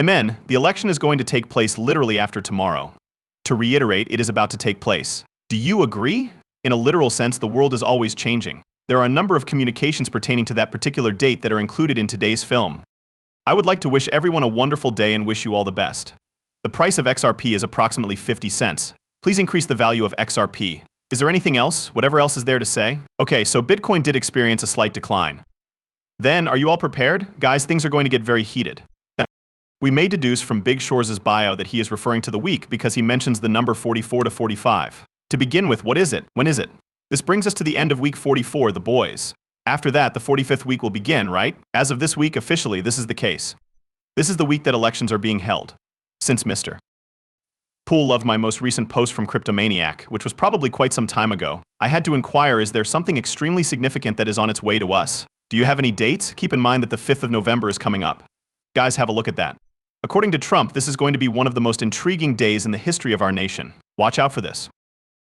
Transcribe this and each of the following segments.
Amen. The election is going to take place literally after tomorrow. To reiterate, it is about to take place. Do you agree? In a literal sense, the world is always changing. There are a number of communications pertaining to that particular date that are included in today's film. I would like to wish everyone a wonderful day and wish you all the best. The price of XRP is approximately 50 cents. Please increase the value of XRP. Is there anything else? Whatever else is there to say? Okay, so Bitcoin did experience a slight decline. Then, are you all prepared? Guys, things are going to get very heated. We may deduce from Big Shor's bio that he is referring to the week because he mentions the number 44 to 45. To begin with, what is it? When is it? This brings us to the end of week 44, the boys. After that, the 45th week will begin, right? As of this week, officially, this is the case. This is the week that elections are being held. Since Mr. Poole loved my most recent post from Cryptomaniac, which was probably quite some time ago, I had to inquire, is there something extremely significant that is on its way to us? Do you have any dates? Keep in mind that the 5th of November is coming up. Guys, have a look at that. According to Trump, this is going to be one of the most intriguing days in the history of our nation. Watch out for this.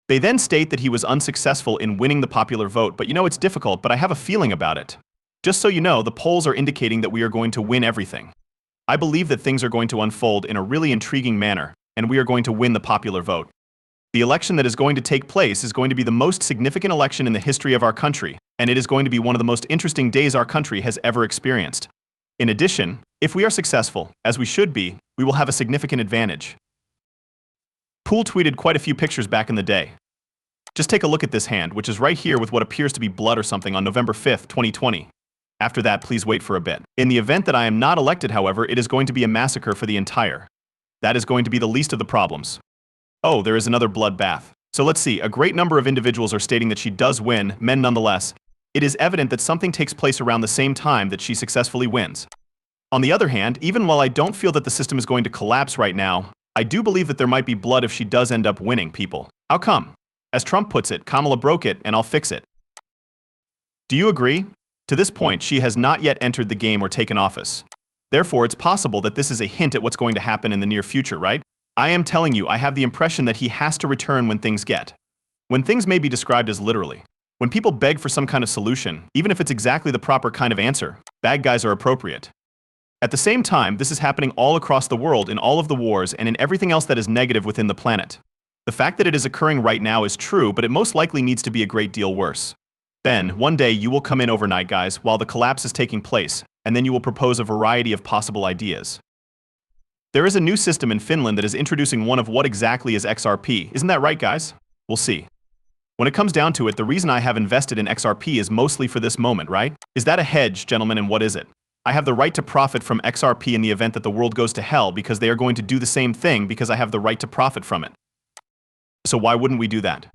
They then state that he was unsuccessful in winning the popular vote, but you know it's difficult, but I have a feeling about it. Just so you know, the polls are indicating that we are going to win everything. I believe that things are going to unfold in a really intriguing manner, and we are going to win the popular vote. The election that is going to take place is going to be the most significant election in the history of our country, and it is going to be one of the most interesting days our country has ever experienced. In addition, if we are successful, as we should be, we will have a significant advantage. Poole tweeted quite a few pictures back in the day. Just take a look at this hand, which is right here with what appears to be blood or something on November 5th, 2020. After that, please wait for a bit. In the event that I am not elected, however, it is going to be a massacre for the entire. That is going to be the least of the problems. Oh, there is another bloodbath. So let's see, a great number of individuals are stating that she does win, men nonetheless. It is evident that something takes place around the same time that she successfully wins. On the other hand, even while I don't feel that the system is going to collapse right now, I do believe that there might be blood if she does end up winning, people. How come? As Trump puts it, Kamala broke it and I'll fix it. Do you agree? To this point, she has not yet entered the game or taken office. Therefore, it's possible that this is a hint at what's going to happen in the near future, right? I am telling you, I have the impression that he has to return when things get. When things may be described as literally. When people beg for some kind of solution, even if it's exactly the proper kind of answer, bad guys are appropriate. At the same time, this is happening all across the world in all of the wars and in everything else that is negative within the planet. The fact that it is occurring right now is true, but it most likely needs to be a great deal worse. Then, one day you will come in overnight, guys, while the collapse is taking place, and then you will propose a variety of possible ideas. There is a new system in Finland that is introducing one of what exactly is XRP. Isn't that right, guys? We'll see. When it comes down to it, the reason I have invested in XRP is mostly for this moment, right? Is that a hedge, gentlemen, and what is it? I have the right to profit from XRP in the event that the world goes to hell because they are going to do the same thing because I have the right to profit from it. So why wouldn't we do that?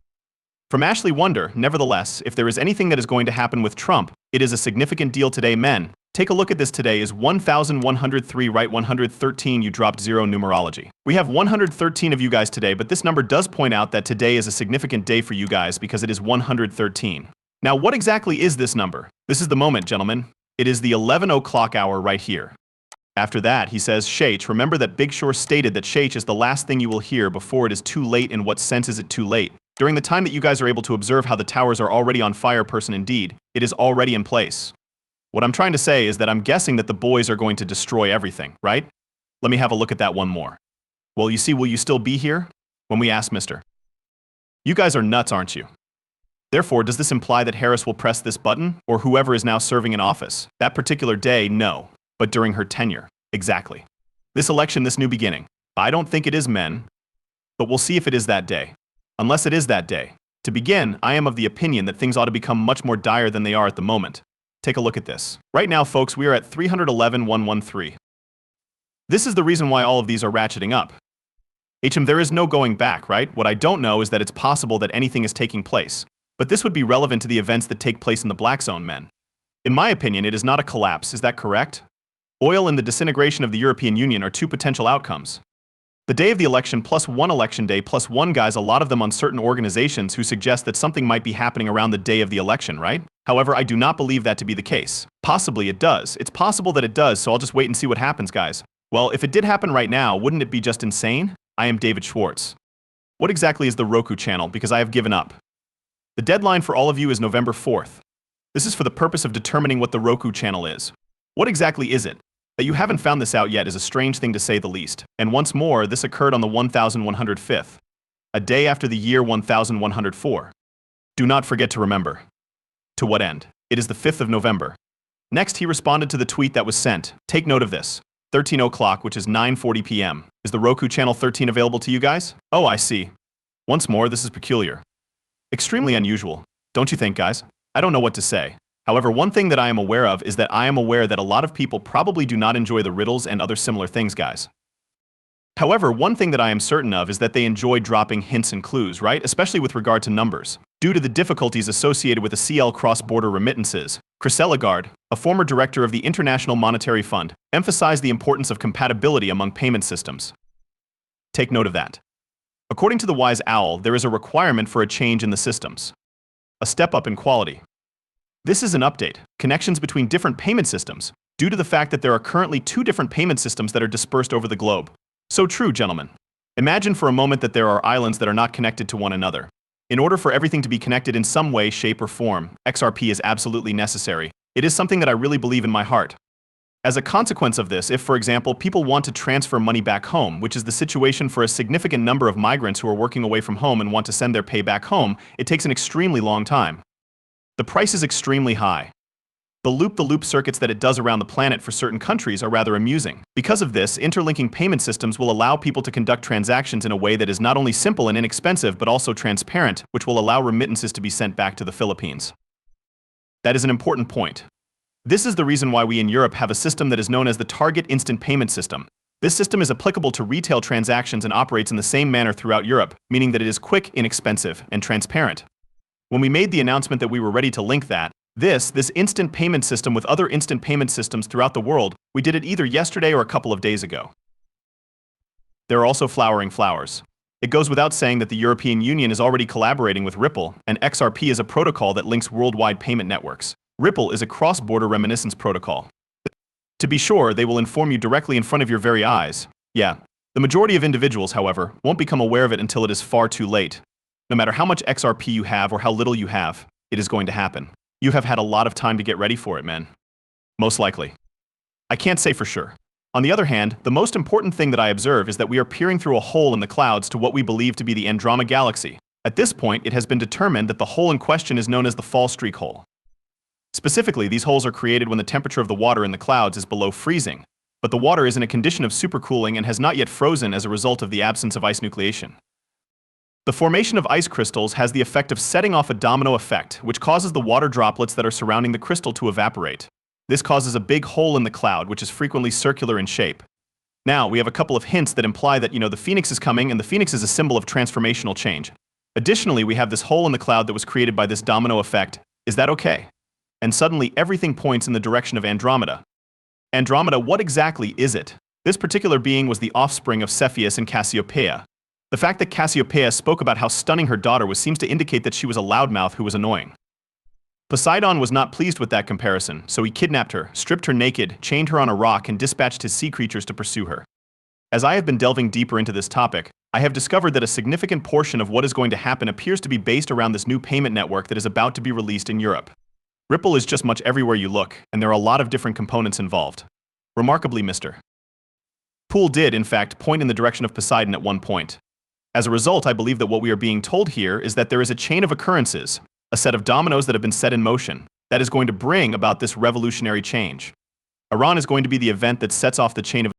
From Ashley Wonder, nevertheless, if there is anything that is going to happen with Trump, it is a significant deal today, men. Take a look at this. Today is 1103, right? 113, you dropped 0 numerology. We have 113 of you guys today, but this number does point out that today is a significant day for you guys because it is 113. Now, what exactly is this number? This is the moment, gentlemen. It is the 11 o'clock hour right here. After that, he says, Shaich, remember that Big Shor stated that Shaich is the last thing you will hear before it is too late. In what sense is it too late? During the time that you guys are able to observe how the towers are already on fire, person indeed, it is already in place. What I'm trying to say is that I'm guessing that the boys are going to destroy everything, right? Let me have a look at that one more. Well, you see, will you still be here? When we ask Mr. You guys are nuts, aren't you? Therefore, does this imply that Harris will press this button, or whoever is now serving in office? That particular day, no. But during her tenure. Exactly. This election, this new beginning. I don't think it is, men. But we'll see if it is that day. Unless it is that day. To begin, I am of the opinion that things ought to become much more dire than they are at the moment. Take a look at this. Right now, folks, we are at 311,113. This is the reason why all of these are ratcheting up. There is no going back, right? What I don't know is that it's possible that anything is taking place. But this would be relevant to the events that take place in the Black Zone, men. In my opinion, it is not a collapse, is that correct? Oil and the disintegration of the European Union are two potential outcomes. The day of the election plus one election day plus one, guys, a lot of them on certain organizations who suggest that something might be happening around the day of the election, right? However, I do not believe that to be the case. Possibly it does. It's possible that it does, so I'll just wait and see what happens, guys. Well, if it did happen right now, wouldn't it be just insane? I am David Schwartz. What exactly is the Roku channel? Because I have given up. The deadline for all of you is November 4th. This is for the purpose of determining what the Roku channel is. What exactly is it? That you haven't found this out yet is a strange thing to say the least, and once more, this occurred on the 1105th, a day after the year 1104. Do not forget to remember. To what end? It is the 5th of November. Next, he responded to the tweet that was sent. Take note of this. 13 o'clock, which is 9:40 p.m. Is the Roku channel 13 available to you guys? Oh, I see. Once more, this is peculiar. Extremely unusual. Don't you think, guys? I don't know what to say. However, one thing that I am aware of is that I am aware that a lot of people probably do not enjoy the riddles and other similar things, guys. However, one thing that I am certain of is that they enjoy dropping hints and clues, right? Especially with regard to numbers. Due to the difficulties associated with the CL cross-border remittances, Chris Lagarde, a former director of the International Monetary Fund, emphasized the importance of compatibility among payment systems. Take note of that. According to the Wise Owl, there is a requirement for a change in the systems. A step up in quality. This is an update, connections between different payment systems, due to the fact that there are currently 2 different payment systems that are dispersed over the globe. So true, gentlemen. Imagine for a moment that there are islands that are not connected to one another. In order for everything to be connected in some way, shape, or form, XRP is absolutely necessary. It is something that I really believe in my heart. As a consequence of this, if, for example, people want to transfer money back home, which is the situation for a significant number of migrants who are working away from home and want to send their pay back home, it takes an extremely long time. The price is extremely high. The loop-the-loop circuits that it does around the planet for certain countries are rather amusing. Because of this, interlinking payment systems will allow people to conduct transactions in a way that is not only simple and inexpensive, but also transparent, which will allow remittances to be sent back to the Philippines. That is an important point. This is the reason why we in Europe have a system that is known as the Target Instant Payment System. This system is applicable to retail transactions and operates in the same manner throughout Europe, meaning that it is quick, inexpensive, and transparent. When we made the announcement that we were ready to link this instant payment system with other instant payment systems throughout the world, we did it either yesterday or a couple of days ago. There are also flowering flowers. It goes without saying that the European Union is already collaborating with Ripple, and XRP is a protocol that links worldwide payment networks. Ripple is a cross-border remittance protocol. To be sure, they will inform you directly in front of your very eyes. Yeah. The majority of individuals, however, won't become aware of it until it is far too late. No matter how much XRP you have or how little you have, it is going to happen. You have had a lot of time to get ready for it, man. Most likely. I can't say for sure. On the other hand, the most important thing that I observe is that we are peering through a hole in the clouds to what we believe to be the Andromeda Galaxy. At this point, it has been determined that the hole in question is known as the fall streak hole. Specifically, these holes are created when the temperature of the water in the clouds is below freezing, but the water is in a condition of supercooling and has not yet frozen as a result of the absence of ice nucleation. The formation of ice crystals has the effect of setting off a domino effect, which causes the water droplets that are surrounding the crystal to evaporate. This causes a big hole in the cloud, which is frequently circular in shape. Now, we have a couple of hints that imply that, the phoenix is coming, and the phoenix is a symbol of transformational change. Additionally, we have this hole in the cloud that was created by this domino effect. Is that okay? And suddenly, everything points in the direction of Andromeda. Andromeda, what exactly is it? This particular being was the offspring of Cepheus and Cassiopeia. The fact that Cassiopeia spoke about how stunning her daughter was seems to indicate that she was a loudmouth who was annoying. Poseidon was not pleased with that comparison, so he kidnapped her, stripped her naked, chained her on a rock, and dispatched his sea creatures to pursue her. As I have been delving deeper into this topic, I have discovered that a significant portion of what is going to happen appears to be based around this new payment network that is about to be released in Europe. Ripple is just much everywhere you look, and there are a lot of different components involved. Remarkably, Mr. Poole did, in fact, point in the direction of Poseidon at one point. As a result, I believe that what we are being told here is that there is a chain of occurrences, a set of dominoes that have been set in motion, that is going to bring about this revolutionary change. Iran is going to be the event that sets off the chain of